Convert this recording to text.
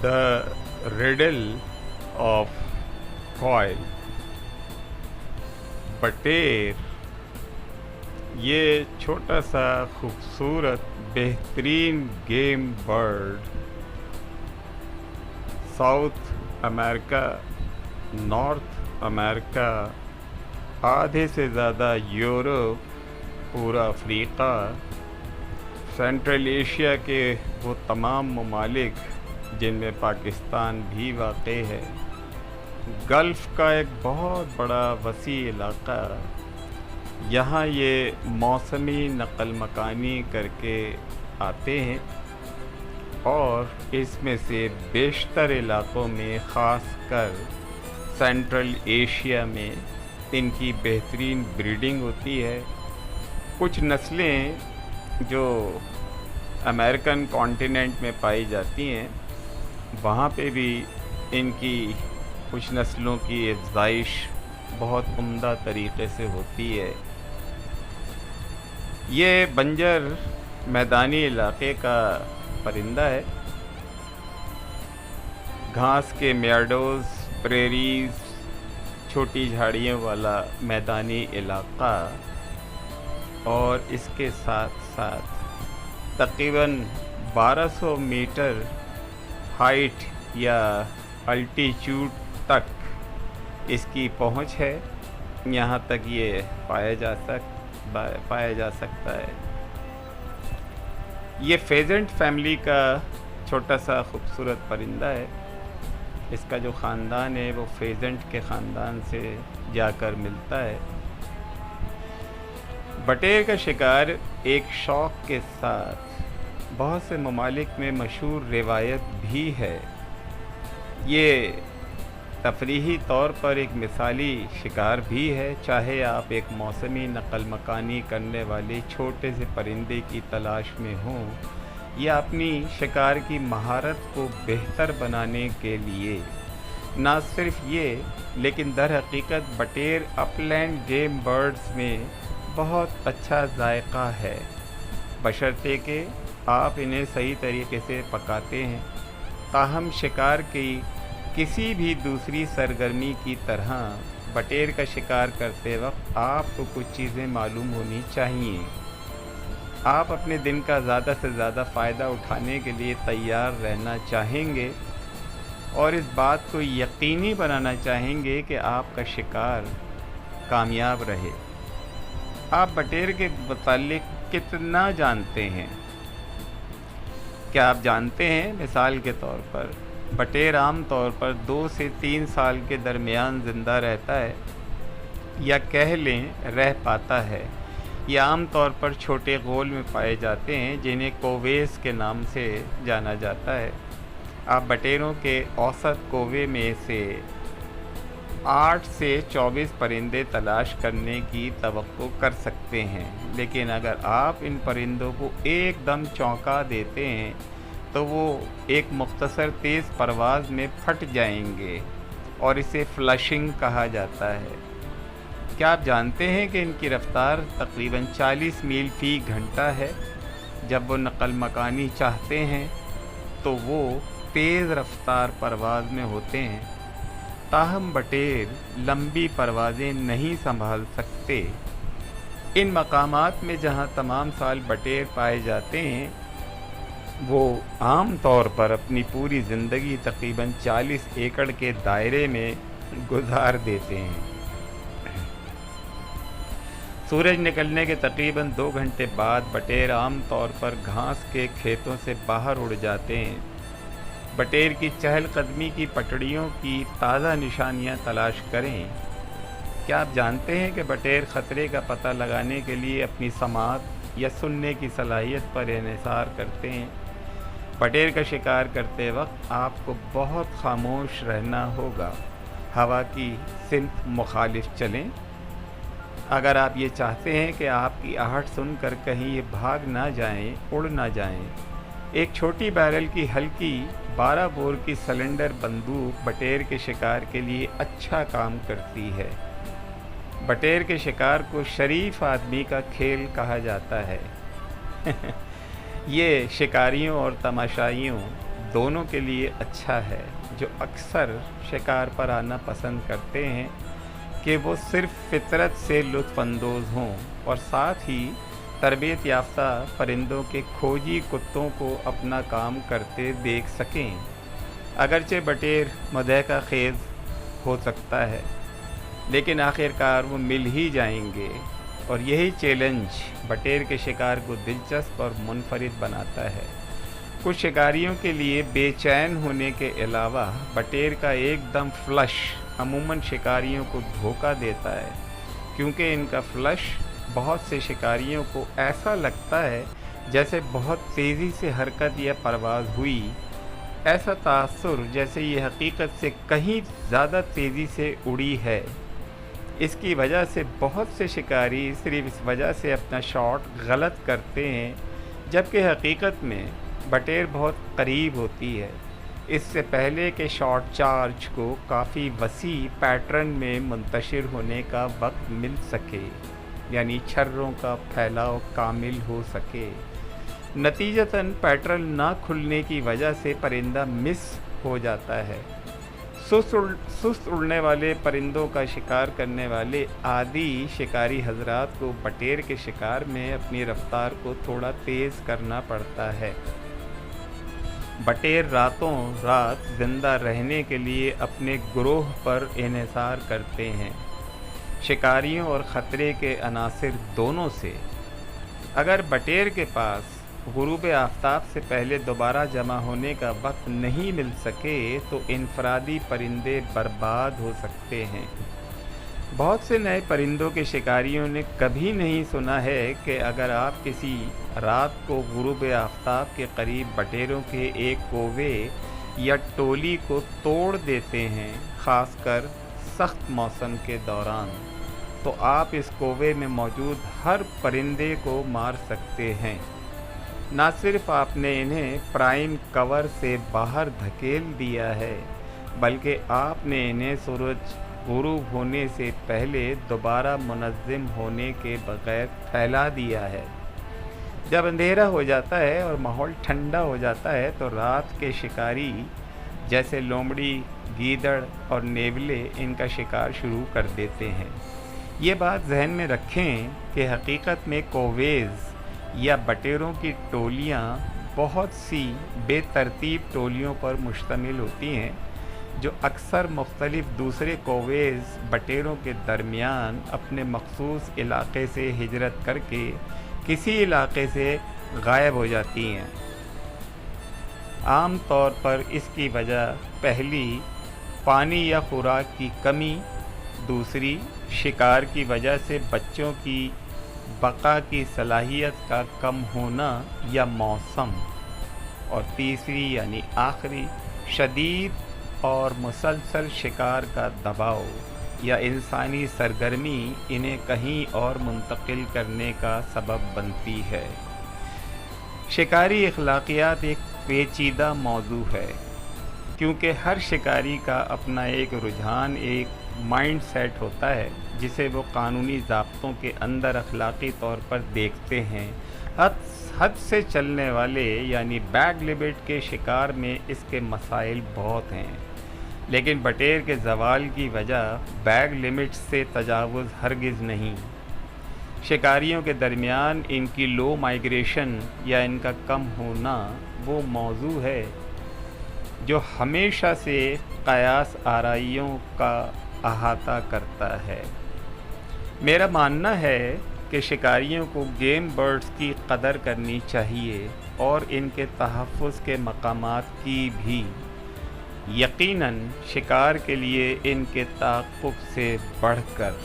The riddle of coil. बटेर ये छोटा सा खूबसूरत बेहतरीन game bird south America, north America, आधे से ज़्यादा यूरोप, पूरा अफ्रीका, सेंट्रल एशिया के वो तमाम ममालिक जिनमें पाकिस्तान भी वाक़ है, गल्फ़ का एक बहुत बड़ा वसी इलाक़ा, यहाँ ये मौसमी नक़ल मकानी करके आते हैं और इसमें से बेशतर इलाक़ों में ख़ासकर सेंट्रल एशिया में इनकी बेहतरीन ब्रीडिंग होती है। कुछ नस्लें जो अमेरिकन कॉन्टिनेंट में पाई जाती हैं वहाँ पे भी इनकी कुछ नस्लों की अफ़ज़ाइश बहुत उम्दा तरीक़े से होती है। ये बंजर मैदानी इलाक़े का परिंदा है। घास के मेडोज़, प्रेरीज़, छोटी झाड़ियों वाला मैदानी इलाक़ा और इसके साथ साथ तक़रीबन 1200 मीटर हाइट या अल्टीट्यूड तक इसकी पहुंच है। यहाँ तक ये पाया जा सकता है। ये फेजेंट फैमिली का छोटा सा खूबसूरत परिंदा है। इसका जो ख़ानदान है वो फेजेंट के ख़ानदान से जाकर मिलता है। बटेर का शिकार एक शौक़ के साथ बहुत से ममालिक में मशहूर रिवायत भी है। ये तफरीही तौर पर एक मिसाली शिकार भी है। चाहे आप एक मौसमी नक़ल मकानी करने वाले छोटे से परिंदे की तलाश में हों या अपनी शिकार की महारत को बेहतर बनाने के लिए, ना सिर्फ ये लेकिन दर हकीकत बटेर अपलैंड गेम बर्ड्स में बहुत अच्छा जायका है, बशर्ते कि आप इन्हें सही तरीके से पकाते हैं। ताहम शिकार की किसी भी दूसरी सरगर्मी की तरह बटेर का शिकार करते वक्त आपको कुछ चीज़ें मालूम होनी चाहिए। आप अपने दिन का ज़्यादा से ज़्यादा फ़ायदा उठाने के लिए तैयार रहना चाहेंगे और इस बात को यकीनी बनाना चाहेंगे कि आपका शिकार कामयाब रहे। आप बटेर के मुताल्लिक़ कितना जानते हैं? क्या आप जानते हैं मिसाल के तौर पर बटेर आम तौर पर 2 से 3 साल के दरमियान ज़िंदा रहता है या कह लें रह पाता है। ये आम तौर पर छोटे गोल में पाए जाते हैं जिन्हें कोवेस के नाम से जाना जाता है। आप बटेरों के औसत कोवे में से 8 से 24 परिंदे तलाश करने की तवक्को कर सकते हैं, लेकिन अगर आप इन परिंदों को एकदम चौंका देते हैं तो वो एक मुख्तसर तेज़ परवाज़ में फट जाएंगे और इसे फ्लशिंग कहा जाता है। क्या आप जानते हैं कि इनकी रफ़्तार तकरीबन 40 मील फ़ी घंटा है? जब वो नक़ल मकानी चाहते हैं तो वो तेज़ रफ़्तार परवाज़ में होते हैं। ताहम बटेर लंबी परवाज़ें नहीं संभाल सकते। इन मकामात में जहाँ तमाम साल बटेर पाए जाते हैं वो आम तौर पर अपनी पूरी ज़िंदगी तकरीबन 40 एकड़ के दायरे में गुजार देते हैं। सूरज निकलने के तकरीबन 2 घंटे बाद बटेर आम तौर पर घास के खेतों से बाहर उड़ जाते हैं। बटेर की चहलकदमी की पटड़ियों की ताज़ा निशानियां तलाश करें। क्या आप जानते हैं कि बटेर ख़तरे का पता लगाने के लिए अपनी समात या सुनने की सलाहियत पर इन्हिसार करते हैं? बटेर का शिकार करते वक्त आपको बहुत खामोश रहना होगा। हवा की सिमत मुखालिफ चलें। अगर आप ये चाहते हैं कि आपकी आहट सुनकर कहीं ये भाग ना जाएं, उड़ ना जाएं, एक छोटी बैरल की हल्की 12 बोर की सिलेंडर बंदूक बटेर के शिकार के लिए अच्छा काम करती है। बटेर के शिकार को शरीफ आदमी का खेल कहा जाता है। ये शिकारियों और तमाशाइयों दोनों के लिए अच्छा है जो अक्सर शिकार पर आना पसंद करते हैं कि वो सिर्फ फितरत से लुत्फ़ अंदोज़ हों और साथ ही तरबियत याफ्ता परिंदों के खोजी कुत्तों को अपना काम करते देख सकें। अगरचे बटेर मदहका खेज़ हो सकता है, लेकिन आखिरकार वो मिल ही जाएंगे और यही चैलेंज बटेर के शिकार को दिलचस्प और मुनफरिद बनाता है। कुछ शिकारियों के लिए बेचैन होने के अलावा बटेर का एकदम फ्लश अमूमन शिकारियों को धोखा देता है, क्योंकि इनका फ्लश बहुत से शिकारियों को ऐसा लगता है जैसे बहुत तेज़ी से हरकत या परवाज़ हुई, ऐसा तासुर जैसे ये हकीकत से कहीं ज़्यादा तेज़ी से उड़ी है। इसकी वजह से बहुत से शिकारी सिर्फ इस वजह से अपना शॉट गलत करते हैं, जबकि हकीकत में बटेर बहुत करीब होती है। इससे पहले कि शॉट चार्ज को काफ़ी वसी पैटर्न में मुंतशिर होने का वक्त मिल सके, यानी छर्रों का फैलाव कामिल हो सके। नतीजतन पैटर्न ना खुलने की वजह से परिंदा मिस हो जाता है। सुस्त उड़ने वाले परिंदों का शिकार करने वाले आदी शिकारी हजरात को बटेर के शिकार में अपनी रफ्तार को थोड़ा तेज़ करना पड़ता है। बटेर रातों रात ज़िंदा रहने के लिए अपने ग्रोह पर इन्हिसार करते हैं, शिकारियों और ख़तरे के अनासिर दोनों से। अगर बटेर के पास गुरूब आफ्ताब से पहले दोबारा जमा होने का वक्त नहीं मिल सके तो इनफरादी परिंदे बर्बाद हो सकते हैं। बहुत से नए परिंदों के शिकारियों ने कभी नहीं सुना है कि अगर आप किसी रात को गुरूब आफ्ताब के करीब बटेरों के एक कोवे या टोली को तोड़ देते हैं, ख़ासकर सख्त मौसम के दौरान, तो आप इस कोवे में मौजूद हर परिंदे को मार सकते हैं। ना सिर्फ आपने इन्हें प्राइम कवर से बाहर धकेल दिया है, बल्कि आपने इन्हें सूरज गुरूब होने से पहले दोबारा मुनज़्ज़म होने के बगैर फैला दिया है। जब अंधेरा हो जाता है और माहौल ठंडा हो जाता है तो रात के शिकारी जैसे लोमड़ी, गीदड़ और नेवले इनका शिकार शुरू कर देते हैं। ये बात जहन में रखें कि हकीकत में कोवेज़ या बटेरों की टोलियाँ बहुत सी बेतरतीब टोलियों पर मुश्तमिल होती हैं, जो अक्सर मुख्तलिफ दूसरे कोवेज़ बटेरों के दरमियान अपने मखसूस इलाक़े से हिजरत करके किसी इलाक़े से गायब हो जाती हैं। आम तौर पर इसकी वजह पहली पानी या खुराक की कमी, दूसरी शिकार की वजह से बच्चों की बका की सलाहियत का कम होना या मौसम, और तीसरी यानी आखिरी शदीद और मुसलसल शिकार का दबाव या इंसानी सरगर्मी इन्हें कहीं और मुंतकिल करने का सबब बनती है। शिकारी अखलाकियात एक पेचीदा मौजू है, क्योंकि हर शिकारी का अपना एक रुझान, एक माइंड सेट होता है जिसे वो कानूनी ज़ाब्तों के अंदर अखलाकी तौर पर देखते हैं। हद से चलने वाले यानी बैग लिमिट के शिकार में इसके मसाइल बहुत हैं, लेकिन बटेर के ज़वाल की वजह बैग लिमिट से तजावुज़ हरगिज़ नहीं। शिकारियों के दरमियान इनकी लो माइग्रेशन या इनका कम होना वो मौजू है जो हमेशा से क़यास आराइयों का अहाता करता है। मेरा मानना है कि शिकारियों को गेम बर्ड्स की कदर करनी चाहिए और इनके तहफ़्फ़ुज़ के मकामात की भी। यकीनन शिकार के लिए इनके ताक़्क़ुब से बढ़कर